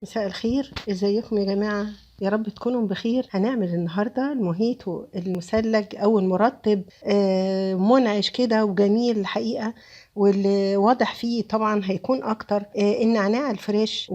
مساء الخير، ازيكم يا جماعة؟ يا رب تكونوا بخير. هنعمل النهاردة الموهيتو المثلج او المرطب، منعش كده وجميل الحقيقة. واللي واضح فيه طبعا هيكون اكتر النعناع الفريش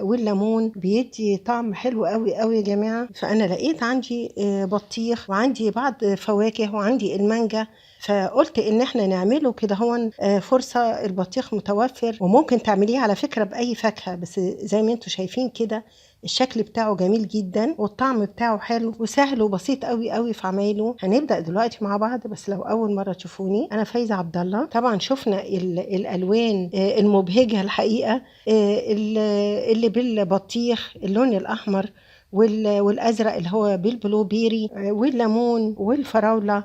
والليمون بيدي طعم حلو قوي قوي يا جماعة. فانا لقيت عندي بطيخ وعندي بعض فواكه وعندي المانجا، فقلت ان احنا نعمله كده. هون فرصة، البطيخ متوفر وممكن تعمليه على فكرة بأي فاكهة، بس زي ما انتم شايفين كده الشكل بتاعه جميل جدا والطعم بتاعه حلو وسهل وبسيط قوي قوي في عمايله. هنبدأ دلوقتي مع بعض، بس لو أول مرة تشوفوني أنا فايزة عبد الله. طبعا شفنا الألوان المبهجة الحقيقة، اللي بالبطيخ اللون الأحمر والازرق اللي هو بالبلو بيري، والليمون والفراوله،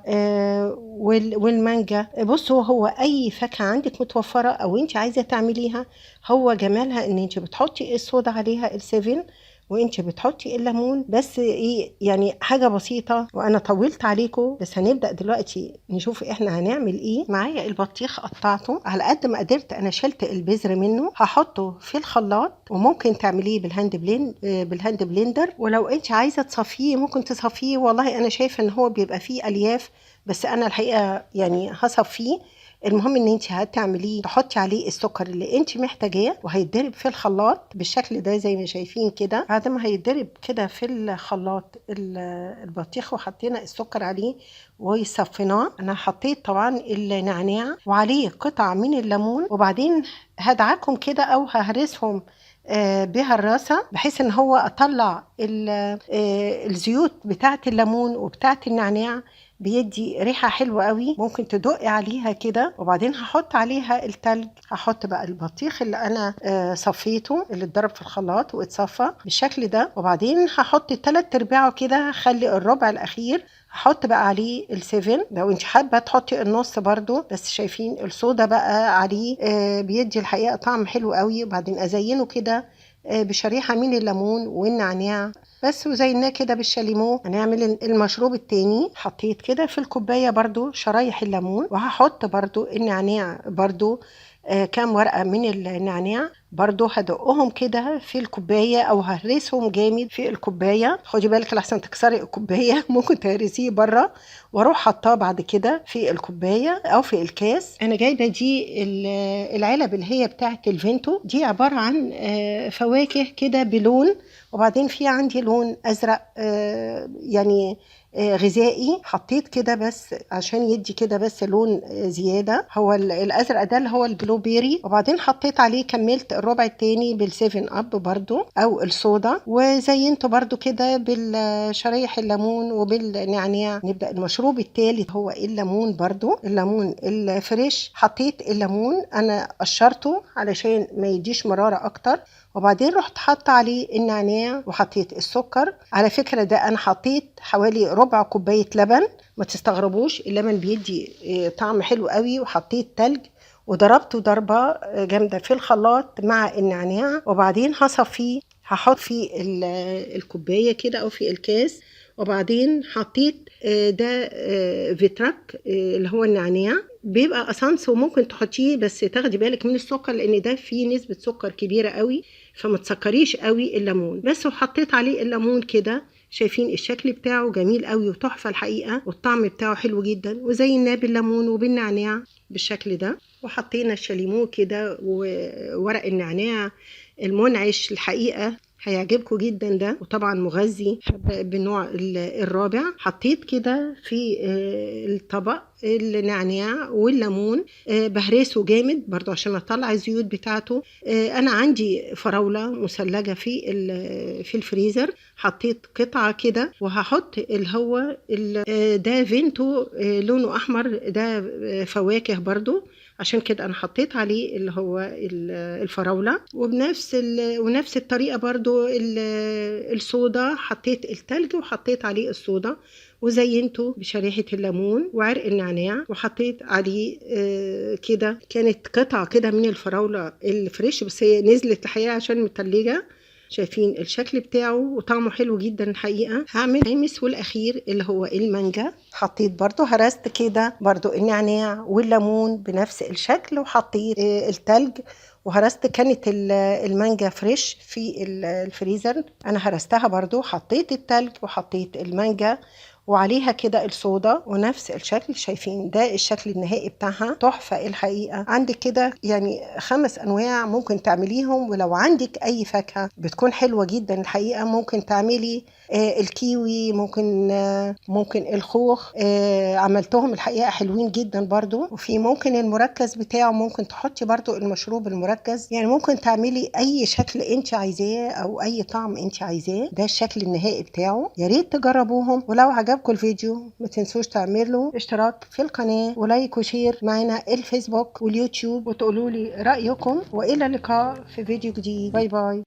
والمانجا. بصوا، هو اي فاكهه عندك متوفره او انت عايزه تعمليها، هو جمالها ان انت بتحطي الصودا عليها السيفن، وانت بتحطي الليمون. بس ايه يعني، حاجه بسيطه وانا طولت عليكم. بس هنبدا دلوقتي نشوف احنا هنعمل ايه. معايا البطيخ قطعته على قد ما قدرت، انا شلت البذر منه، هحطه في الخلاط. وممكن تعمليه بالهاند بلندر، ولو انت عايزه تصفيه ممكن تصفيه. والله انا شايفه ان هو بيبقى فيه الياف، بس انا الحقيقه يعني هصفيه. المهم ان انت هتعمليه، تحطي عليه السكر اللي انت محتاجاه، وهيتضرب في الخلاط بالشكل ده زي ما شايفين كده. بعد ما هيتضرب كده في الخلاط البطيخ وحطينا السكر عليه وصفيناه، انا حطيت طبعا النعناع وعليه قطع من الليمون، وبعدين هدعكم كده او ههرسهم بهراسة، بحيث ان هو اطلع الزيوت بتاعه الليمون وبتاعه النعناع. بيدي ريحة حلوة قوي، ممكن تدقي عليها كده. وبعدين هحط عليها التلج، هحط بقى البطيخ اللي انا صفيته، اللي اتضرب في الخلاط واتصفى بالشكل ده. وبعدين هحط 3/4 كده، خلي الربع الاخير هحط بقى عليه السيفن. لو انت حابة تحطي النص برضو، بس شايفين الصودا بقى عليه بيدي الحقيقة طعم حلو قوي. وبعدين ازينه كده بشريحة من الليمون والنعناع بس، وزيناه كده بالشاليمو. هنعمل المشروب التاني. حطيت كده في الكوباية برضو شرايح الليمون، وهحط برضو النعناع برضو كام ورقة من النعناع برضو، هدقهم كده في الكوباية او ههرسهم جامد في الكوباية. خدي بالك لحسن تكسري الكوباية ممكن تهرسيه بره، واروح حطاه بعد كده في الكوباية او في الكاس. انا جايبة دي العلب اللي هي بتاعت الفينتو دي، عبارة عن فواكه كده بلون، وبعدين في عندي لون ازرق يعني غذائي. حطيت كده بس عشان يدي كده بس لون زيادة، هو الازرق ده اللي هو البلو بيري. وبعدين حطيت عليه، كملت الربع التاني بالسيفن اب برضو او الصودا، وزينته برضو كده بالشرايح الليمون وبالنعناع. نبدأ المشروب التالي، هو الليمون برضو، الليمون الفريش. حطيت الليمون انا قشرته علشان ما يديش مرارة اكتر، وبعدين رحت حاطه عليه النعناع وحطيت السكر. على فكرة ده انا حطيت حوالي ربع كوباية لبن، ما تستغربوش، اللبن بيدي طعم حلو قوي. وحطيت تلج وضربته ضربة جامدة في الخلاط مع النعناع. وبعدين هصفيه، هحط في الكوباية كده او في الكاس. وبعدين حطيت ده فيتراك اللي هو النعناع، بيبقى اسانس وممكن تحطيه، بس تاخدي بالك من السكر لان ده فيه نسبة سكر كبيرة قوي، فما تسكريش قوي الليمون بس. وحطيت عليه الليمون كده، شايفين الشكل بتاعه جميل قوي وتحفة الحقيقة، والطعم بتاعه حلو جدا. وزيناه بالليمون وبالنعناع بالشكل ده، وحطينا الشاليمو كده وورق النعناع المنعش. الحقيقة هيعجبكم جدا ده، وطبعا مغذي بالنوع الرابع. حطيت كده في الطبق النعناع والليمون، بهرسه جامد برضو عشان اطلع الزيوت بتاعته. انا عندي فراولة مثلجة في الفريزر، حطيت قطعة كده. وهحط اللي هو ده فينتو لونه احمر، ده فواكه برضو، عشان كده انا حطيت عليه اللي هو الفراولة. ونفس الطريقة برضو الصودا، حطيت التلج وحطيت عليه الصودا، وزينته بشريحة الليمون وعرق النعناع، وحطيت عليه كده كانت قطعة كده من الفراولة الفريش، بس هي نزلت الحقيقة عشان متلجة. شايفين الشكل بتاعه وطعمه حلو جدا الحقيقة. هعمل الخامس والأخير اللي هو المانجا. حطيت برضو، هرست كده برضو النعناع والليمون بنفس الشكل، وحطيت التلج وهرست كانت المانجا فريش في الفريزر، انا هرستها برضو، حطيت التلج وحطيت المانجا وعليها كده الصودا ونفس الشكل. شايفين ده الشكل النهائي بتاعها، تحفة الحقيقة. عندك كده يعني 5 أنواع ممكن تعمليهم، ولو عندك أي فاكهة بتكون حلوة جدا الحقيقة. ممكن تعملي الكيوي، ممكن الخوخ، عملتهم الحقيقة حلوين جدا برضو. وفي ممكن المركز بتاعه، ممكن تحطي برضو المشروب المركز، يعني ممكن تعملي أي شكل انت عايزاه أو أي طعم انت عايزاه. ده الشكل النهائي بتاعه، يا ريت تجربوهم. ولو عجبكم الفيديو ما تنسوش تعملوا اشتراك في القناة ولايك وشير معنا الفيسبوك واليوتيوب، وتقولوا لي رأيكم. وإلى اللقاء في فيديو جديد. باي باي.